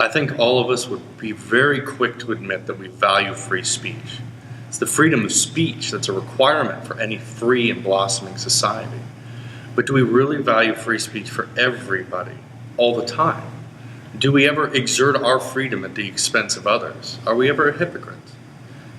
I think all of us would be very quick to admit that we value free speech. It's the freedom of speech that's a requirement for any free and blossoming society. But do we really value free speech for everybody, all the time? Do we ever exert our freedom at the expense of others? Are we ever a hypocrite?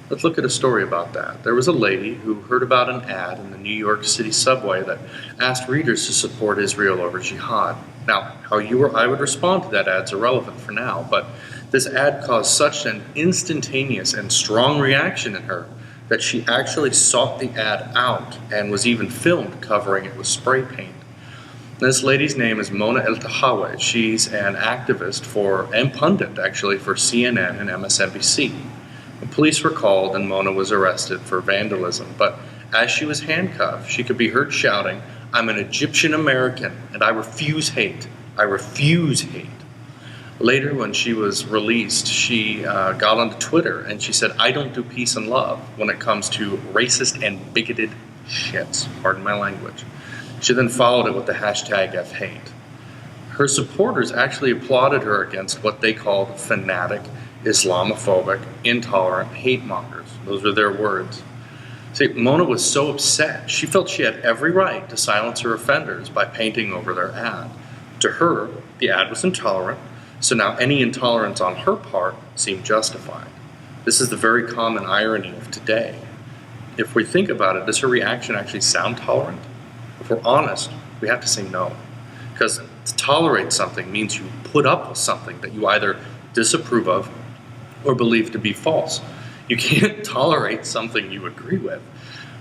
Let's look at a story about that. There was a lady who heard about an ad in the New York City subway that asked readers to support Israel over jihad. Now, how you or I would respond to that ad is irrelevant for now, but this ad caused such an instantaneous and strong reaction in her that she actually sought the ad out and was even filmed covering it with spray paint. This lady's name is Mona El-Tahawi. She's an activist and pundit actually for CNN and MSNBC. The police were called and Mona was arrested for vandalism, but as she was handcuffed, she could be heard shouting, "I'm an Egyptian American and I refuse hate. I refuse hate." Later, when she was released, she got onto Twitter and she said, "I don't do peace and love when it comes to racist and bigoted shits." Pardon my language. She then followed it with the hashtag #FHate. Her supporters actually applauded her against what they called fanatic, Islamophobic, intolerant hate mongers. Those were their words. See, Mona was so upset, she felt she had every right to silence her offenders by painting over their ad. To her, the ad was intolerant, so now any intolerance on her part seemed justified. This is the very common irony of today. If we think about it, does her reaction actually sound tolerant? If we're honest, we have to say no. Because to tolerate something means you put up with something that you either disapprove of or believe to be false. You can't tolerate something you agree with.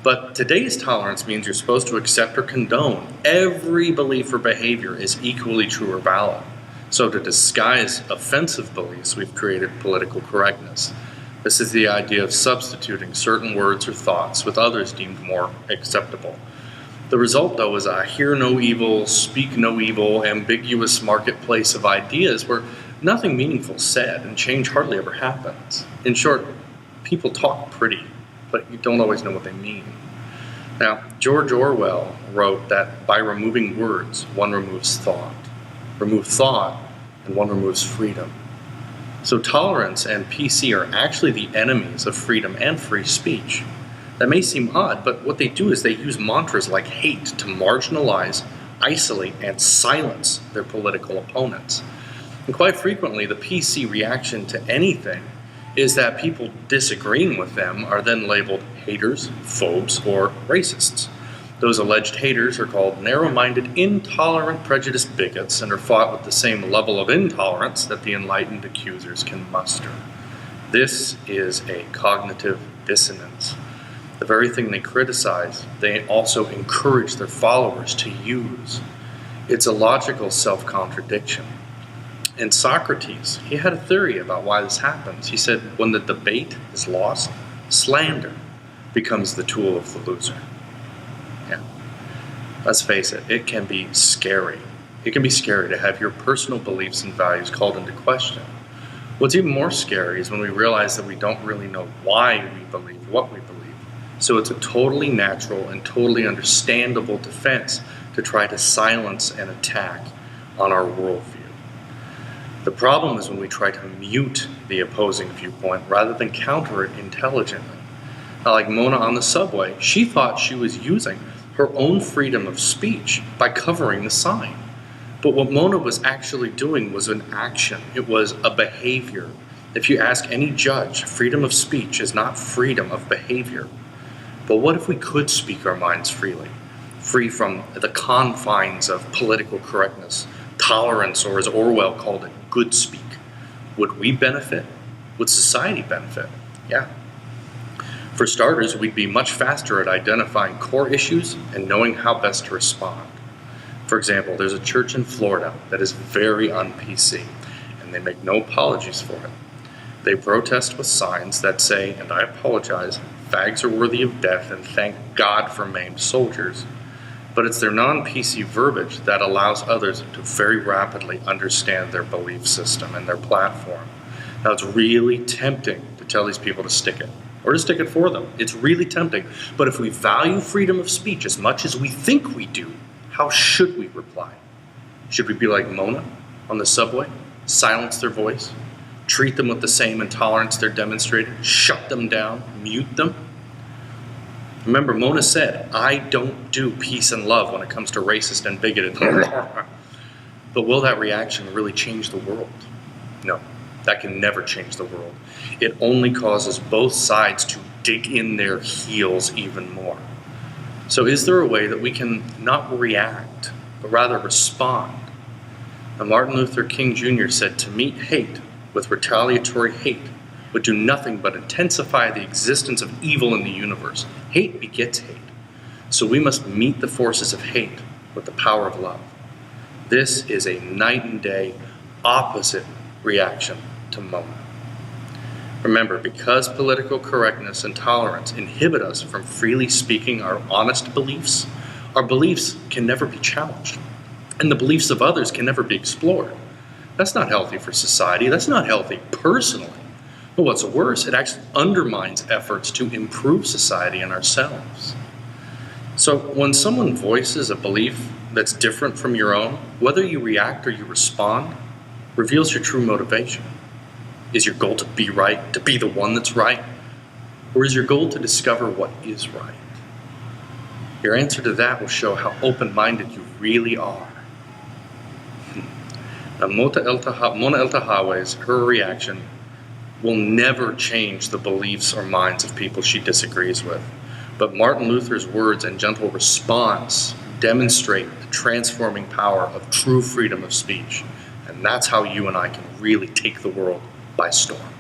But today's tolerance means you're supposed to accept or condone every belief or behavior is equally true or valid. So to disguise offensive beliefs, we've created political correctness. This is the idea of substituting certain words or thoughts with others deemed more acceptable. The result, though, is a hear no evil, speak no evil, ambiguous marketplace of ideas where nothing meaningful is said and change hardly ever happens. In short, people talk pretty, but you don't always know what they mean. Now, George Orwell wrote that by removing words, one removes thought. Remove thought, and one removes freedom. So tolerance and PC are actually the enemies of freedom and free speech. That may seem odd, but what they do is they use mantras like hate to marginalize, isolate, and silence their political opponents. And quite frequently, the PC reaction to anything is that people disagreeing with them are then labeled haters, phobes, or racists. Those alleged haters are called narrow-minded, intolerant, prejudiced bigots and are fought with the same level of intolerance that the enlightened accusers can muster. This is a cognitive dissonance. The very thing they criticize, they also encourage their followers to use. It's a logical self-contradiction. And Socrates, he had a theory about why this happens. He said, when the debate is lost, slander becomes the tool of the loser. Yeah. Let's face it, it can be scary. It can be scary to have your personal beliefs and values called into question. What's even more scary is when we realize that we don't really know why we believe what we believe. So it's a totally natural and totally understandable defense to try to silence and attack on our worldview. The problem is when we try to mute the opposing viewpoint rather than counter it intelligently. Now, like Mona on the subway, she thought she was using her own freedom of speech by covering the sign. But what Mona was actually doing was an action. It was a behavior. If you ask any judge, freedom of speech is not freedom of behavior. But what if we could speak our minds freely, free from the confines of political correctness, tolerance, or as Orwell called it, good speak? Would we benefit? Would society benefit? Yeah. For starters, we'd be much faster at identifying core issues and knowing how best to respond. For example, there's a church in Florida that is very un-PC, and they make no apologies for it. They protest with signs that say, and I apologize, fags are worthy of death and thank God for maimed soldiers. But it's their non-PC verbiage that allows others to very rapidly understand their belief system and their platform. Now, it's really tempting to tell these people to stick it, or to stick it for them. It's really tempting. But if we value freedom of speech as much as we think we do, how should we reply? Should we be like Mona on the subway silence their voice, treat them with the same intolerance they're demonstrating, shut them down, mute them? Remember, Mona said, I don't do peace and love when it comes to racist and bigoted. But will that reaction really change the world? No, that can never change the world. It only causes both sides to dig in their heels even more. So is there a way that we can not react, but rather respond? Now, Martin Luther King Jr. said to meet hate with retaliatory hate would do nothing but intensify the existence of evil in the universe. Hate begets hate. So we must meet the forces of hate with the power of love. This is a night and day opposite reaction to Mona. Remember, because political correctness and tolerance inhibit us from freely speaking our honest beliefs, our beliefs can never be challenged, and the beliefs of others can never be explored. That's not healthy for society. That's not healthy personally. But what's worse, it actually undermines efforts to improve society and ourselves. So when someone voices a belief that's different from your own, whether you react or you respond, reveals your true motivation. Is your goal to be right, to be the one that's right? Or is your goal to discover what is right? Your answer to that will show how open-minded you really are. Now, Mona El-Tahaway's, her reaction will never change the beliefs or minds of people she disagrees with. But Martin Luther's words and gentle response demonstrate the transforming power of true freedom of speech. And that's how you and I can really take the world by storm.